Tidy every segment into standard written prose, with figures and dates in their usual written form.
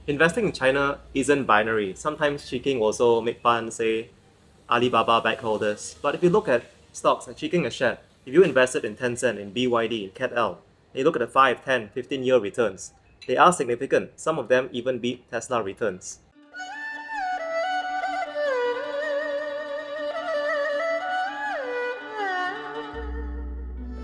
Investing in China isn't binary. Sometimes Chi Keng also make fun, say Alibaba backholders. But if you look at stocks, like Chi Keng has shared, if you invested in Tencent, in BYD, in CATL, and you look at the 5, 10, 15-year returns, they are significant. Some of them even beat Tesla returns.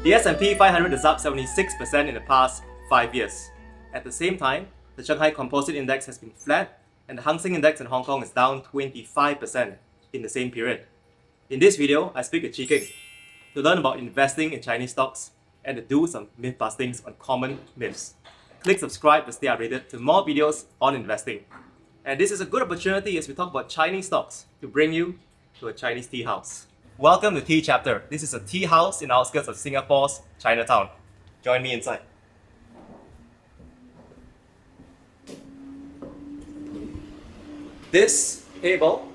The S&P 500 is up 76% in the past 5 years. At the same time, the Shanghai Composite Index has been flat, and the Hang Seng Index in Hong Kong is down 25% in the same period. In this video, I speak with Chi Keng to learn about investing in Chinese stocks and to do some myth bustings on common myths. Click subscribe to stay updated to more videos on investing. And this is a good opportunity as we talk about Chinese stocks to bring you to a Chinese tea house. Welcome to Tea Chapter. This is a tea house in the outskirts of Singapore's Chinatown. Join me inside. This table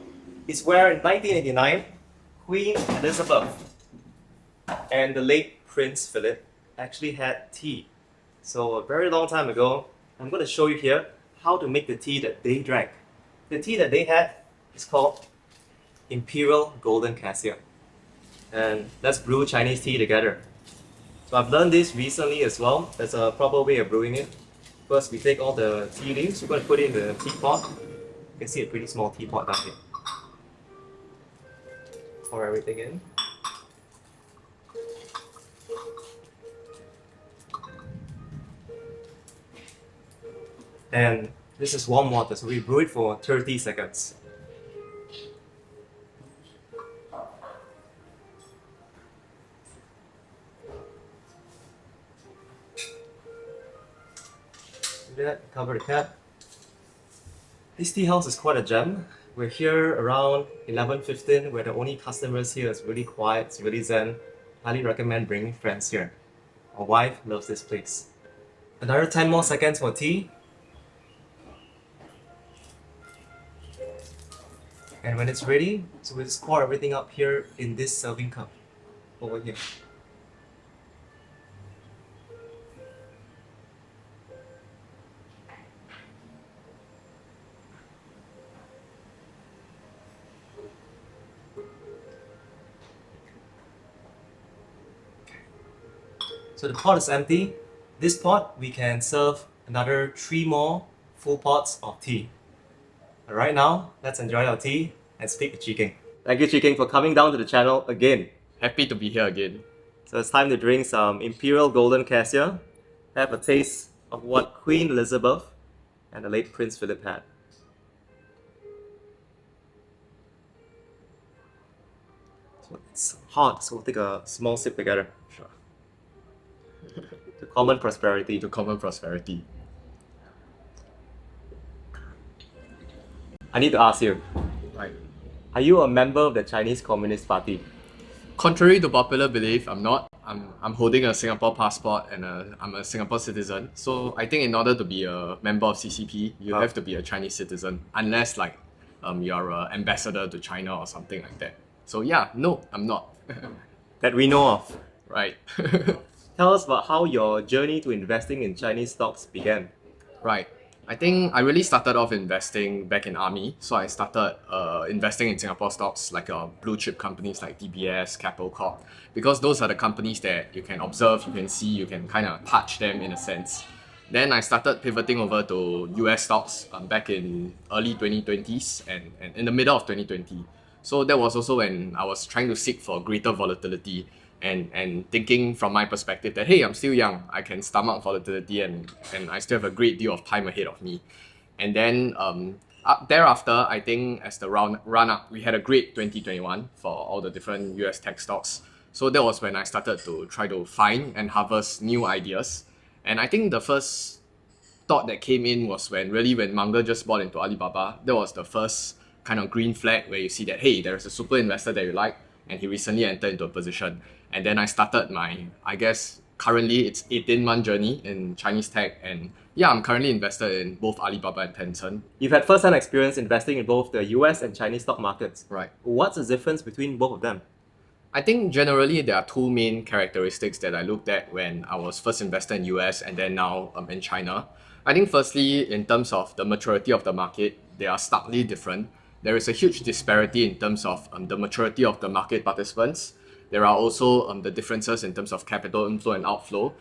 is where in 1989, Queen Elizabeth and the late Prince Philip actually had tea. So a very long time ago, I'm going to show you here how to make the tea that they drank. The tea that they had is called Imperial Golden Cassia. And let's brew Chinese tea together. So I've learned this recently as well. There's a proper way of brewing it. First, we take all the tea leaves, we're going to put it in the teapot. You can see a pretty small teapot down here. Pour everything in. And this is warm water, so we brew it for 30 seconds. Do that, cover the cap. This tea house is quite a gem. We're here around 11:15. We're the only customers here. It's really quiet, it's really zen. Highly recommend bringing friends here. My wife loves this place. Another 10 more seconds for tea. And when it's ready, so we just pour everything up here in this serving cup over here. So the pot is empty. This pot, we can serve another 3 more full pots of tea. But right now, let's enjoy our tea and speak to Chi Keng. Thank you, Chi Keng, for coming down to the channel again. Happy to be here again. So it's time to drink some Imperial Golden Cassia. Have a taste of what Queen Elizabeth and the late Prince Philip had. So it's hot, so we'll take a small sip together. Sure. To common prosperity. To common prosperity. I need to ask you, Right. are you a member of the Chinese Communist Party? Contrary to popular belief, I'm not. I'm holding a Singapore passport and I'm a Singapore citizen. So I think in order to be a member of CCP, you have to be a Chinese citizen, unless like you're an ambassador to China or something like that. So yeah, no, I'm not. That we know of. Right. Tell us about how your journey to investing in Chinese stocks began. Right. I think I really started off investing back in army. So I started investing in Singapore stocks like blue chip companies like DBS, Capital Corp, because those are the companies that you can observe, you can see, you can kind of touch them in a sense. Then I started pivoting over to US stocks back in early 2020s and in the middle of 2020. So that was also when I was trying to seek for greater volatility and thinking from my perspective that, hey, I'm still young, I can stomach volatility and I still have a great deal of time ahead of me. And then thereafter, I think as the run up, we had a great 2021 for all the different US tech stocks. So that was when I started to try to find and harvest new ideas. And I think the first thought that came in was when Munger just bought into Alibaba. That was the first kind of green flag where you see that, hey, there's a super investor that you like, and he recently entered into a position. And then I started my, I guess, currently it's 18-month journey in Chinese tech. And yeah, I'm currently invested in both Alibaba and Tencent. You've had first-hand experience investing in both the US and Chinese stock markets. Right. What's the difference between both of them? I think generally there are two main characteristics that I looked at when I was first invested in US and then now in China. I think firstly, in terms of the maturity of the market, they are starkly different. There is a huge disparity in terms of the maturity of the market participants. There are also the differences in terms of capital inflow and outflow.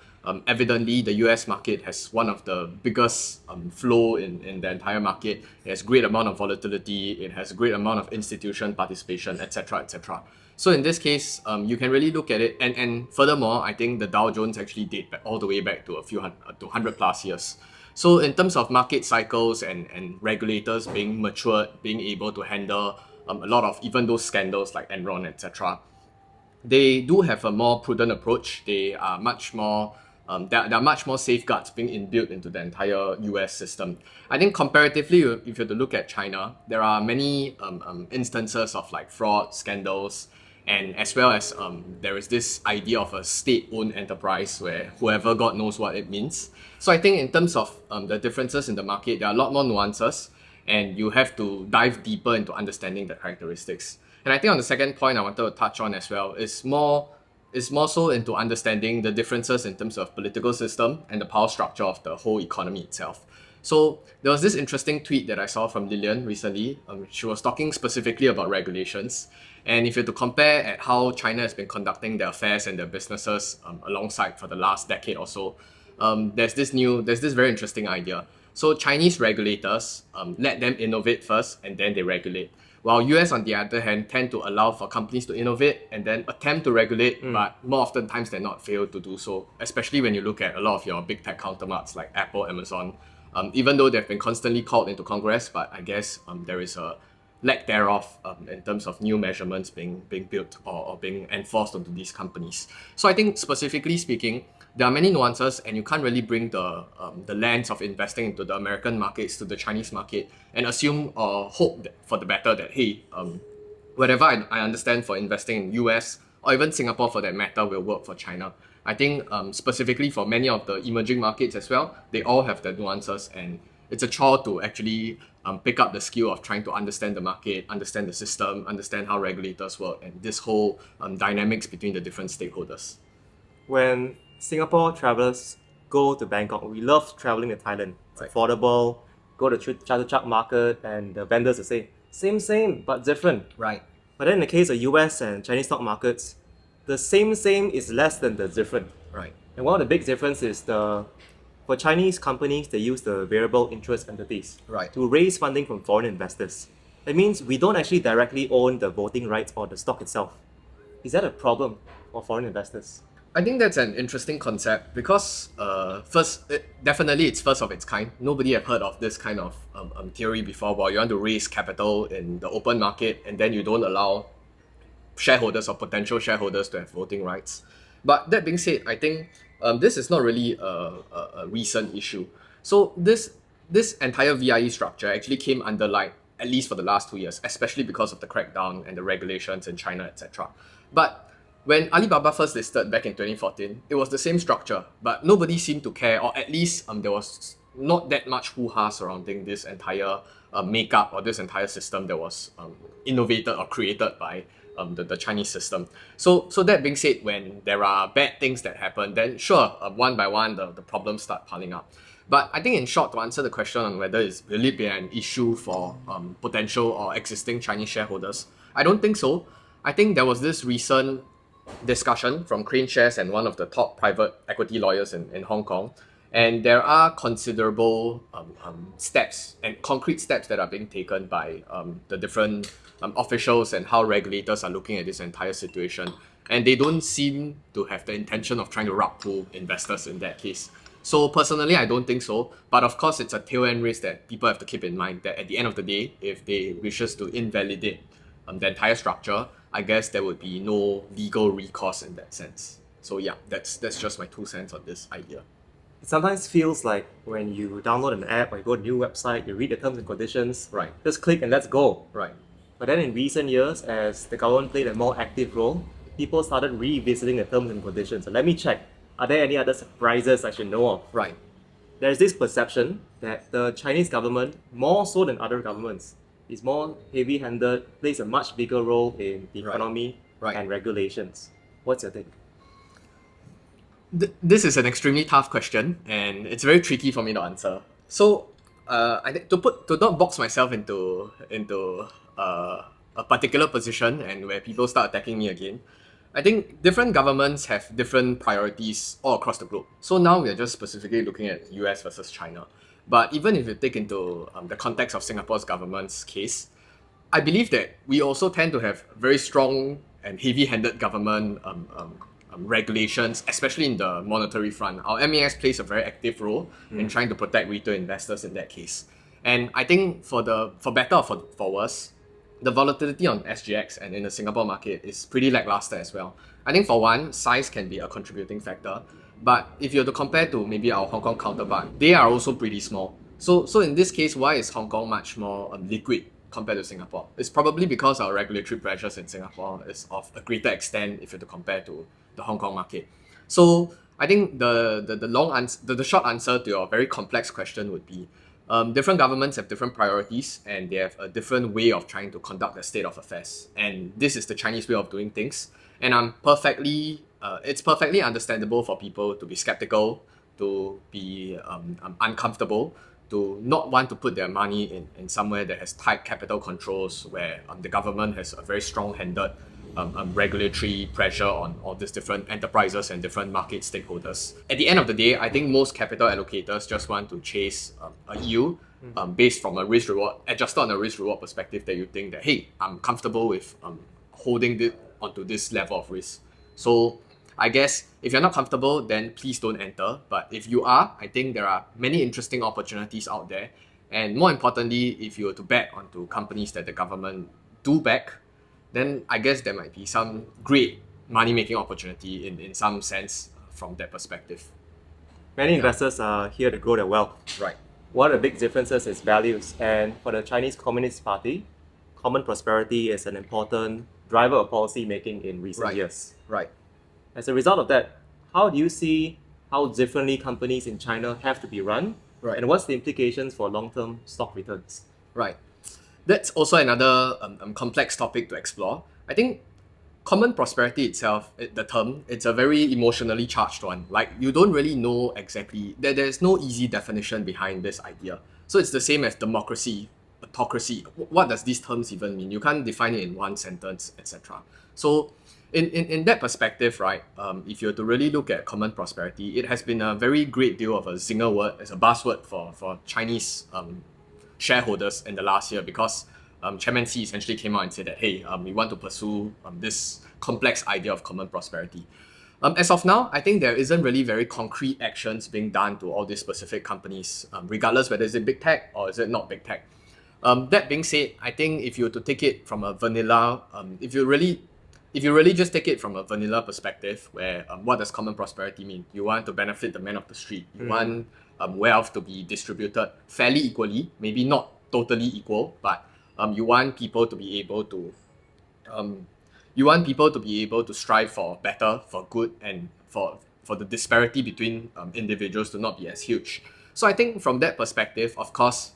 Evidently, the US market has one of the biggest flow in the entire market. It has great amount of volatility. It has a great amount of institution participation, etc., etc. So in this case, you can really look at it, and furthermore, I think the Dow Jones actually date back all the way back to to 100 plus years. So in terms of market cycles and regulators being matured, being able to handle a lot of even those scandals like Enron, etc., they do have a more prudent approach. They are much more there are much more safeguards being inbuilt into the entire US system. I think comparatively, if you were to look at China, there are many instances of like fraud, scandals, and as well as there is this idea of a state-owned enterprise where whoever God knows what it means. So I think in terms of the differences in the market, there are a lot more nuances, and you have to dive deeper into understanding the characteristics. And I think on the second point I wanted to touch on as well is more so into understanding the differences in terms of political system and the power structure of the whole economy itself. So there was this interesting tweet that I saw from Lillian recently. She was talking specifically about regulations. And if you were to compare at how China has been conducting their affairs and their businesses alongside for the last decade or so, there's this very interesting idea. So Chinese regulators let them innovate first and then they regulate. While US, on the other hand, tend to allow for companies to innovate and then attempt to regulate, but more often times than not fail to do so, especially when you look at a lot of your big tech counterparts like Apple, Amazon. Even though they've been constantly called into Congress, but I guess there is a lack thereof in terms of new measurements being built or being enforced onto these companies. So I think specifically speaking, there are many nuances, and you can't really bring the lens of investing into the American markets to the Chinese market and assume or hope for the better that hey, whatever I understand for investing in US or even Singapore for that matter will work for China. I think specifically for many of the emerging markets as well, they all have the nuances, and it's a chore to actually pick up the skill of trying to understand the market, understand the system, understand how regulators work, and this whole dynamics between the different stakeholders. When Singapore travelers go to Bangkok, we love traveling to Thailand. It's Right. affordable. Go to Chatuchak market and the vendors will say, same, but different. Right. But then in the case of US and Chinese stock markets, the same is less than the different. Right. And one of the big differences is for Chinese companies, they use the variable interest entities Right. to raise funding from foreign investors. That means we don't actually directly own the voting rights or the stock itself. Is that a problem for foreign investors? I think that's an interesting concept because definitely it's first of its kind. Nobody have heard of this kind of theory before, where you want to raise capital in the open market and then you don't allow shareholders or potential shareholders to have voting rights. But that being said, I think this is not really a recent issue. So this entire VIE structure actually came under light at least for the last 2 years, especially because of the crackdown and the regulations in China, etc. But when Alibaba first listed back in 2014, it was the same structure, but nobody seemed to care, or at least there was not that much hoo-ha surrounding this entire makeup or this entire system that was innovated or created by the Chinese system. So that being said, when there are bad things that happen, then sure, one by one, the problems start piling up. But I think in short, to answer the question on whether it's will it be an issue for potential or existing Chinese shareholders, I don't think so. I think there was this recent discussion from Crane Shares and one of the top private equity lawyers in Hong Kong, and there are considerable steps and concrete steps that are being taken by the different officials and how regulators are looking at this entire situation, and they don't seem to have the intention of trying to rug pull investors in that case. So personally, I don't think so, but of course it's a tail end risk that people have to keep in mind, that at the end of the day, if they wishes to invalidate the entire structure, I guess there would be no legal recourse in that sense. So yeah, that's just my 2 cents on this idea. It sometimes feels like when you download an app or you go to a new website, you read the terms and conditions, Right. just click and let's go. Right. But then in recent years, as the government played a more active role, people started revisiting the terms and conditions. So let me check, are there any other surprises I should know of? Right. There's this perception that the Chinese government, more so than other governments, is more heavy-handed, plays a much bigger role in the Right. economy Right. and regulations. What's your take? This is an extremely tough question, and it's very tricky for me to answer. So, I think to not box myself into a particular position and where people start attacking me again, I think different governments have different priorities all across the globe. So now we are just specifically looking at US versus China. But even if you take into the context of Singapore's government's case, I believe that we also tend to have very strong and heavy-handed government regulations, especially in the monetary front. Our MAS plays a very active role in trying to protect retail investors in that case. And I think for better or for worse, the volatility on SGX and in the Singapore market is pretty lackluster as well. I think for one, size can be a contributing factor. But if you were to compare to maybe our Hong Kong counterpart, they are also pretty small. So in this case, why is Hong Kong much more liquid compared to Singapore? It's probably because our regulatory pressures in Singapore is of a greater extent if you were to compare to the Hong Kong market. So I think the short answer to your very complex question would be different governments have different priorities and they have a different way of trying to conduct the state of affairs. And this is the Chinese way of doing things. And it's perfectly understandable for people to be skeptical, to be uncomfortable, to not want to put their money in somewhere that has tight capital controls, where the government has a very strong-handed regulatory pressure on all these different enterprises and different market stakeholders. At the end of the day, I think most capital allocators just want to chase a yield based from a risk-reward, adjusted on a risk-reward perspective that you think that, hey, I'm comfortable with holding it onto this level of risk. So I guess if you're not comfortable, then please don't enter. But if you are, I think there are many interesting opportunities out there. And more importantly, if you were to bet onto companies that the government do back, then I guess there might be some great money-making opportunity in some sense from that perspective. Many investors are here to grow their wealth. Right. One of the big differences is values. And for the Chinese Communist Party, common prosperity is an important driver of policy making in recent years. Right. As a result of that, how do you see how differently companies in China have to be run? Right. And what's the implications for long-term stock returns? Right. That's also another complex topic to explore. I think common prosperity itself, the term, it's a very emotionally charged one. Like, you don't really know exactly, there's no easy definition behind this idea. So it's the same as democracy, autocracy. What does these terms even mean? You can't define it in one sentence, etc. So in that perspective, right, if you were to really look at common prosperity, it has been a very great deal of a zinger word, as a buzzword for Chinese shareholders in the last year, because Chairman Xi essentially came out and said that, hey, we want to pursue this complex idea of common prosperity. As of now, I think there isn't really very concrete actions being done to all these specific companies, regardless whether it's big tech or is it not big tech. That being said, I think if you were to take it from a vanilla, if you really just take it from a vanilla perspective, where what does common prosperity mean? You want to benefit the man of the street. You want wealth to be distributed fairly equally, maybe not totally equal, but you want people to be able to strive for better, for good, and for the disparity between individuals to not be as huge. So I think from that perspective, of course,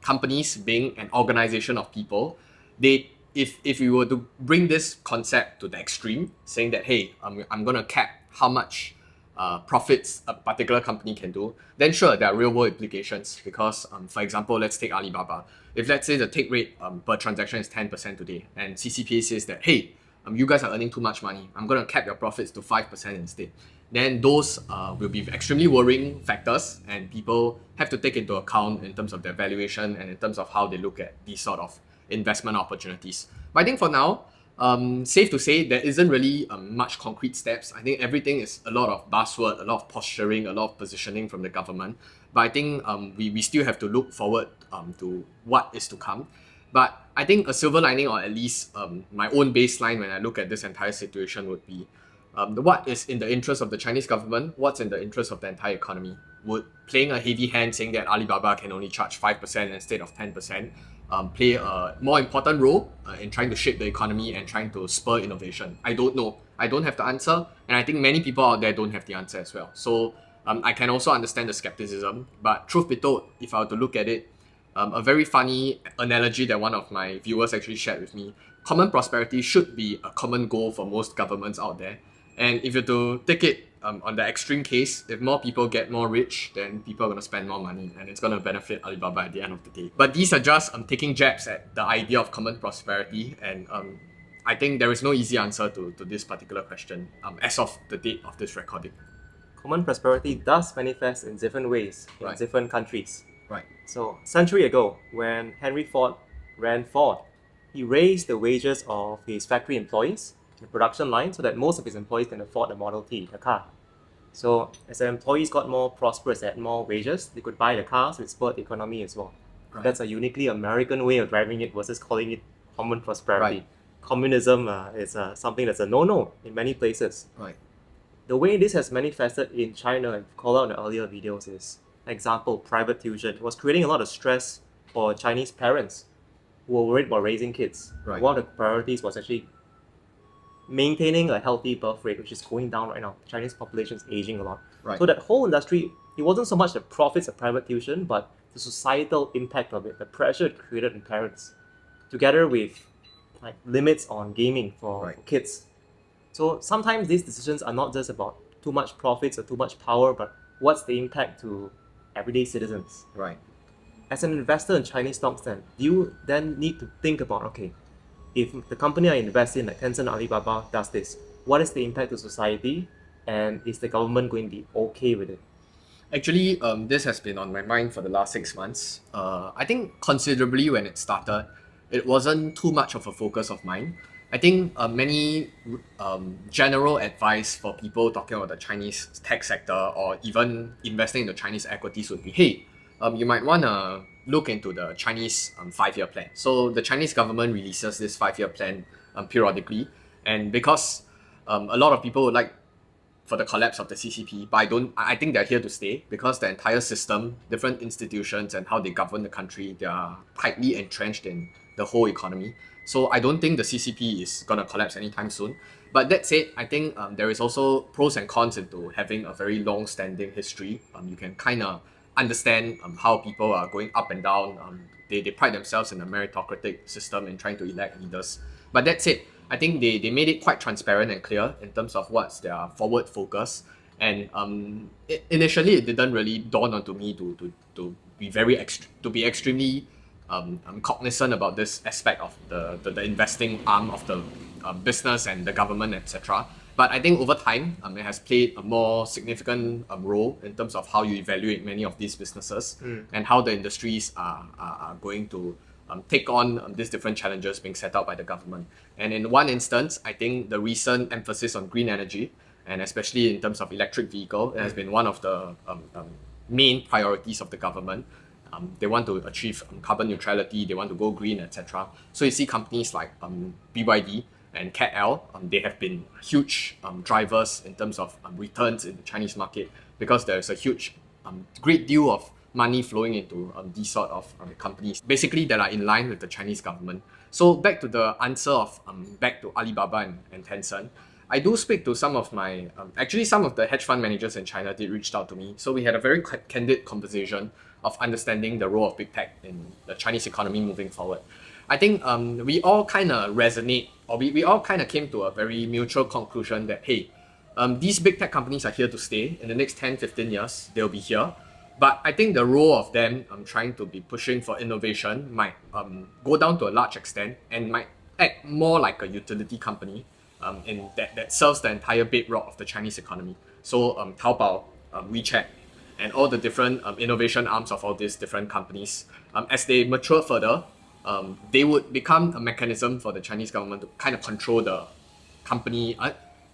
companies being an organization of people, if we were to bring this concept to the extreme, saying that, hey, I'm going to cap how much profits a particular company can do, then sure, there are real world implications. Because, for example, let's take Alibaba. If let's say the take rate per transaction is 10% today, and CCPA says that, hey, you guys are earning too much money, I'm going to cap your profits to 5% instead, then those will be extremely worrying factors, and people have to take into account in terms of their valuation and in terms of how they look at these sort of investment opportunities. But I think for now, safe to say, there isn't really much concrete steps. I think everything is a lot of buzzword, a lot of posturing, a lot of positioning from the government. But I think we still have to look forward to what is to come. But I think a silver lining, or at least my own baseline when I look at this entire situation, would be what is in the interest of the Chinese government, what's in the interest of the entire economy. Would playing a heavy hand saying that Alibaba can only charge 5% instead of 10% play a more important role in trying to shape the economy and trying to spur innovation? I don't know. I don't have the answer, and I think many people out there don't have the answer as well. So I can also understand the skepticism, but truth be told, if I were to look at it, a very funny analogy that one of my viewers actually shared with me, common prosperity should be a common goal for most governments out there. And if you're to take it on the extreme case, if more people get more rich, then people are going to spend more money and it's going to benefit Alibaba at the end of the day. But these are just taking jabs at the idea of common prosperity, and I think there is no easy answer to this particular question as of the date of this recording. Common prosperity does manifest in different ways in Right. different countries. Right. So, a century ago, when Henry Ford ran Ford, he raised the wages of his factory employees, the production line, so that most of his employees can afford a Model T, a car. So, as the employees got more prosperous, had more wages, they could buy the cars, it spurred the economy as well. Right. That's a uniquely American way of driving it versus calling it common prosperity. Right. Communism is something that's a no-no in many places. Right. The way this has manifested in China, I've called out in the earlier videos, is, example, private tuition. It was creating a lot of stress for Chinese parents who were worried about raising kids. Right. One of the priorities was actually maintaining a healthy birth rate, which is going down right now. The Chinese population is aging a lot. Right. So that whole industry, it wasn't so much the profits of private tuition, but the societal impact of it, the pressure it created in parents, together with like limits on gaming for Right. kids. So sometimes these decisions are not just about too much profits or too much power, but what's the impact to everyday citizens. Right. As an investor in Chinese stocks, then you then need to think about, okay, if the company I invest in, like Tencent, Alibaba, does this, what is the impact to society, and is the government going to be okay with it? Actually, this has been on my mind for the last 6 months. I think considerably when it started, it wasn't too much of a focus of mine. I think many general advice for people talking about the Chinese tech sector or even investing in the Chinese equities would be, hey, you might want to look into the Chinese 5-year plan. So the Chinese government releases this 5-year plan periodically, and because a lot of people would like for the collapse of the CCP, but I think they're here to stay because the entire system, different institutions and how they govern the country, they are tightly entrenched in the whole economy. So I don't think the CCP is going to collapse anytime soon. But that said, I think there is also pros and cons into having a very long-standing history. You can kind of understand how people are going up and down. They pride themselves in a meritocratic system and trying to elect leaders. But that said, I think they made it quite transparent and clear in terms of what's their forward focus. And initially, it didn't really dawn onto me to be extremely cognizant about this aspect of the investing arm of the business and the government, etc. But I think over time, it has played a more significant role in terms of how you evaluate many of these businesses and how the industries are going to take on these different challenges being set out by the government. And in one instance, I think the recent emphasis on green energy, and especially in terms of electric vehicle, it has been one of the main priorities of the government. They want to achieve carbon neutrality, they want to go green, etc. So you see companies like BYD and CATL, they have been huge drivers in terms of returns in the Chinese market because there's a huge, great deal of money flowing into these sort of companies, basically that are in line with the Chinese government. So back to the answer of back to Alibaba and Tencent, I do speak to some of my, actually some of the hedge fund managers in China did reach out to me. So we had a very candid conversation of understanding the role of big tech in the Chinese economy moving forward. I think we all kind of resonate, or we all kind of came to a very mutual conclusion that, hey, these big tech companies are here to stay. In the next 10, 15 years, they'll be here. But I think the role of them trying to be pushing for innovation might go down to a large extent and might act more like a utility company in that serves the entire bedrock of the Chinese economy. So Taobao, WeChat, and all the different innovation arms of all these different companies, as they mature further, they would become a mechanism for the Chinese government to kind of control the company,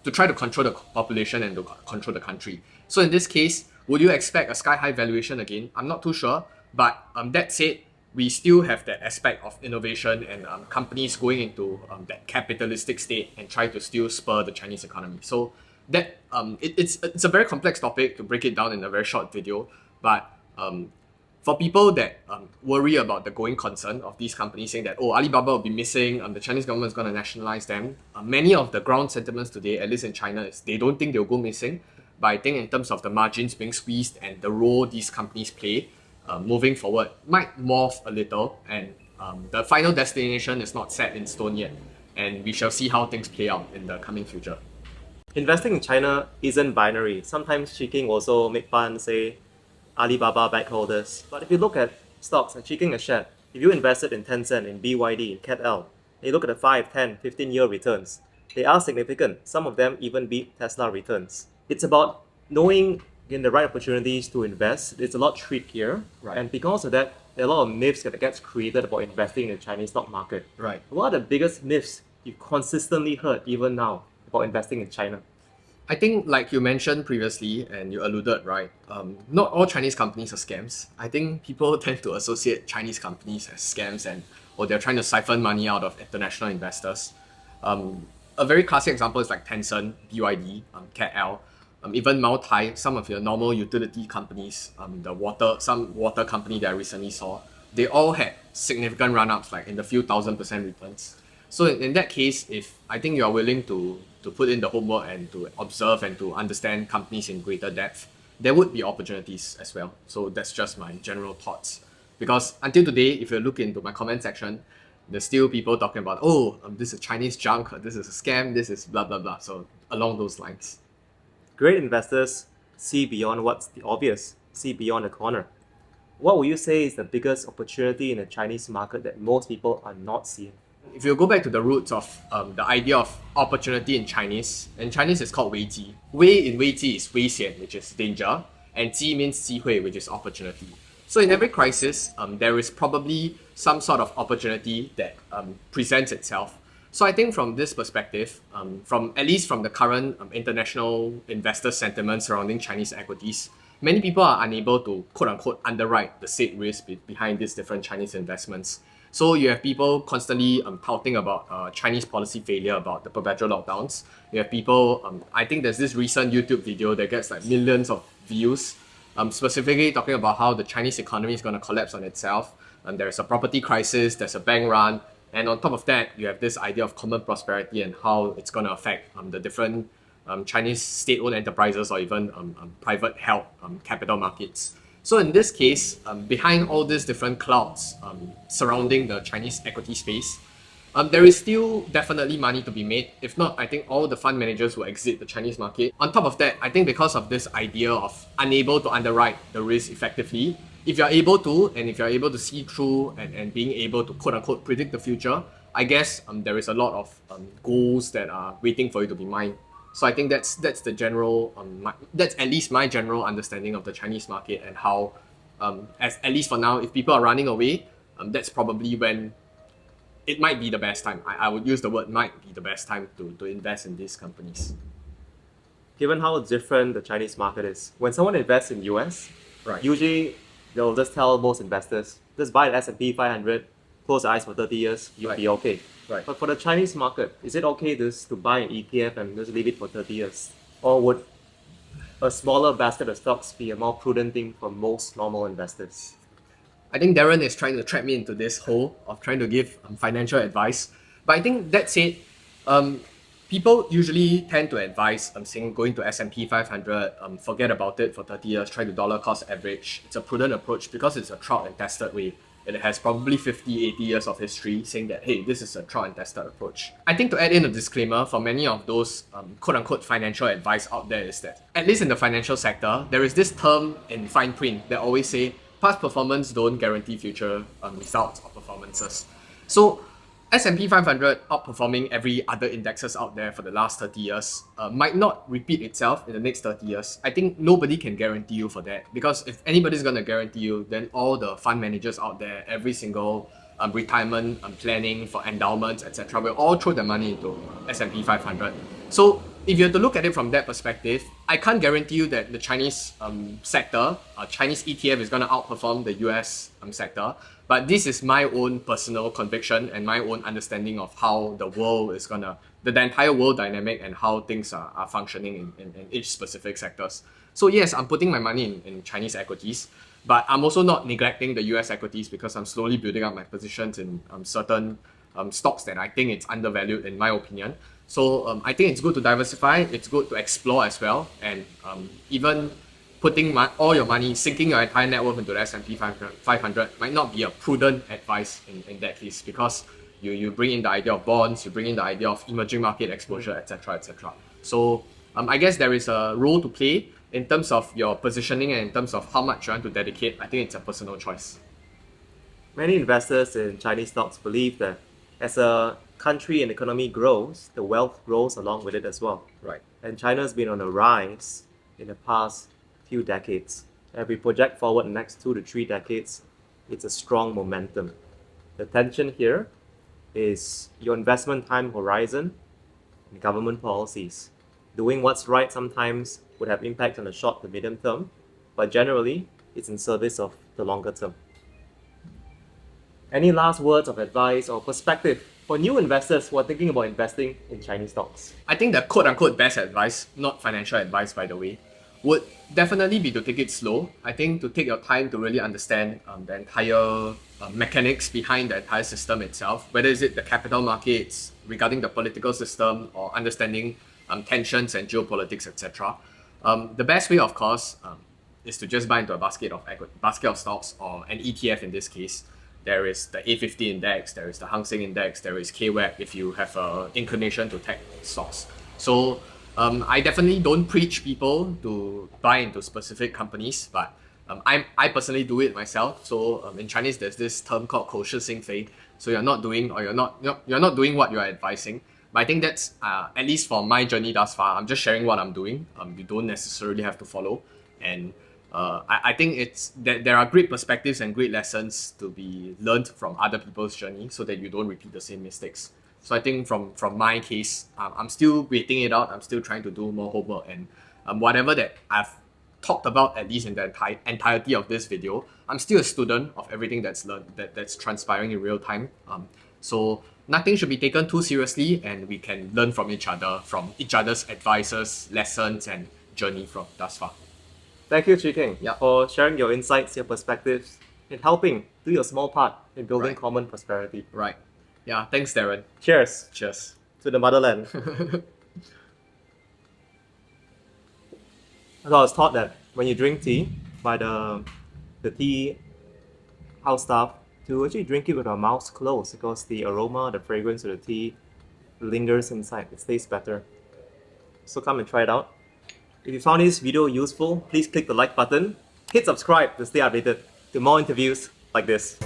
to try to control the population and to control the country. So in this case, would you expect a sky-high valuation again? I'm not too sure, but that said, we still have that aspect of innovation and companies going into that capitalistic state and try to still spur the Chinese economy. So that it's a very complex topic to break it down in a very short video, but for people that worry about the going concern of these companies saying that, oh, Alibaba will be missing, the Chinese government is going to nationalize them, many of the ground sentiments today, at least in China, is they don't think they'll go missing. But I think in terms of the margins being squeezed and the role these companies play moving forward might morph a little, and the final destination is not set in stone yet, and we shall see how things play out in the coming future. Investing in China isn't binary. Sometimes Chi Keng also make fun, say Alibaba backholders. But if you look at stocks, like Chi Keng has shared, if you invested in Tencent, in BYD, in CATL, and you look at the 5, 10, 15-year returns, they are significant. Some of them even beat Tesla returns. It's about knowing in the right opportunities to invest. It's a lot trickier. Right. And because of that, there are a lot of myths that gets created about investing in the Chinese stock market. Right. What are the biggest myths you consistently heard even now about investing in China? I think, like you mentioned previously, and you alluded, right? Not all Chinese companies are scams. I think people tend to associate Chinese companies as scams or they're trying to siphon money out of international investors. A very classic example is like Tencent, BYD, CATL, even Maotai, some of your normal utility companies, some water company that I recently saw, they all had significant run-ups, like in the few 1,000% returns. So in that case, if I think you are willing to put in the homework and to observe and to understand companies in greater depth, there would be opportunities as well. So that's just my general thoughts. Because until today, if you look into my comment section, there's still people talking about, this is Chinese junk, this is a scam, this is blah, blah, blah. So along those lines. Great investors see beyond what's the obvious, see beyond the corner. What would you say is the biggest opportunity in the Chinese market that most people are not seeing? If you go back to the roots of the idea of opportunity in Chinese is called 危机. Wei in 危机 is 危险, which is danger, and 机 means 机会, which is opportunity. So in every crisis, there is probably some sort of opportunity that presents itself. So I think from this perspective, at least from the current international investor sentiment surrounding Chinese equities, many people are unable to quote-unquote underwrite the said risk behind these different Chinese investments. So you have people constantly touting about Chinese policy failure, about the perpetual lockdowns. You have people, I think there's this recent YouTube video that gets like millions of views, specifically talking about how the Chinese economy is going to collapse on itself. There's a property crisis, there's a bank run, and on top of that, you have this idea of common prosperity and how it's going to affect the different Chinese state-owned enterprises or even private held capital markets. So in this case, behind all these different clouds surrounding the Chinese equity space, there is still definitely money to be made. If not, I think all the fund managers will exit the Chinese market. On top of that, I think because of this idea of unable to underwrite the risk effectively, if you're able to, and if you're able to see through and being able to quote-unquote predict the future, I guess there is a lot of goals that are waiting for you to be mined. So I think that's the general, that's at least my general understanding of the Chinese market and how, at least for now, if people are running away, that's probably when it might be the best time. I would use the word might be the best time to invest in these companies. Given how different the Chinese market is, when someone invests in US, Right. usually they'll just tell most investors, just buy the S&P 500, close your eyes for 30 years, you'll Right. be okay. Right. But for the Chinese market, is it okay just to buy an ETF and just leave it for 30 years? Or would a smaller basket of stocks be a more prudent thing for most normal investors? I think Daren is trying to trap me into this hole of trying to give financial advice. But I think that said, people usually tend to advise saying going to S&P 500, forget about it for 30 years, try to dollar cost average. It's a prudent approach because it's a tried and tested way. It has probably 50, 80 years of history saying that, hey, this is a tried and tested approach. I think to add in a disclaimer for many of those quote-unquote financial advice out there is that, at least in the financial sector, there is this term in fine print that always say, past performance don't guarantee future results or performances. So S&P 500 outperforming every other indexes out there for the last 30 years might not repeat itself in the next 30 years. I think nobody can guarantee you for that, because if anybody's going to guarantee you, then all the fund managers out there, every single retirement planning for endowments, etc., will all throw their money into S&P 500. So if you have to look at it from that perspective, I can't guarantee you that the Chinese sector, Chinese ETF is going to outperform the US sector. But this is my own personal conviction and my own understanding of how the world is the entire world dynamic and how things are functioning in each specific sectors. So yes, I'm putting my money in Chinese equities, but I'm also not neglecting the US equities because I'm slowly building up my positions in certain stocks that I think it's undervalued in my opinion. So I think it's good to diversify, it's good to explore as well, and even putting all your money, sinking your entire net worth into the S&P 500 might not be a prudent advice in that case, because you bring in the idea of bonds, you bring in the idea of emerging market exposure, etc., etc. So I guess there is a role to play in terms of your positioning and in terms of how much you want to dedicate. I think it's a personal choice. Many investors in Chinese stocks believe that as a country and economy grows, the wealth grows along with it as well. Right. And China's been on a rise in the past few decades. If we project forward the next 2 to 3 decades, it's a strong momentum. The tension here is your investment time horizon and government policies. Doing what's right sometimes would have impact on the short to medium term, but generally, it's in service of the longer term. Any last words of advice or perspective for new investors who are thinking about investing in Chinese stocks? I think the quote-unquote best advice, not financial advice by the way, would definitely be to take it slow. I think to take your time to really understand the entire mechanics behind the entire system itself, whether is it the capital markets, regarding the political system, or understanding tensions and geopolitics, etc. The best way, of course, is to just buy into a basket of stocks or an ETF in this case. There is the A50 index, there is the Hang Seng index, there is KWEB if you have an inclination to tech stocks. So I definitely don't preach people to buy into specific companies, but I personally do it myself. So in Chinese, there's this term called 口是心非. So you're not doing what you're advising. But I think that's at least for my journey thus far. I'm just sharing what I'm doing. You don't necessarily have to follow, and I think it's that there are great perspectives and great lessons to be learned from other people's journey, so that you don't repeat the same mistakes. So I think from my case, I'm still waiting it out. I'm still trying to do more homework, and whatever that I've talked about, at least in the entirety of this video, I'm still a student of everything that's learned, that's transpiring in real time. So nothing should be taken too seriously, and we can learn from each other's advices, lessons, and journey from thus far. Thank you, Chi Keng, Yeah. for sharing your insights, your perspectives, and helping do your small part in building Right. common prosperity. Right. Yeah, thanks, Daren. Cheers Cheers. to the motherland. So I was taught that when you drink tea by the tea house staff, to actually drink it with our mouths closed, because the aroma, the fragrance of the tea lingers inside. It tastes better. So come and try it out. If you found this video useful, please click the like button, hit subscribe to stay updated to more interviews like this.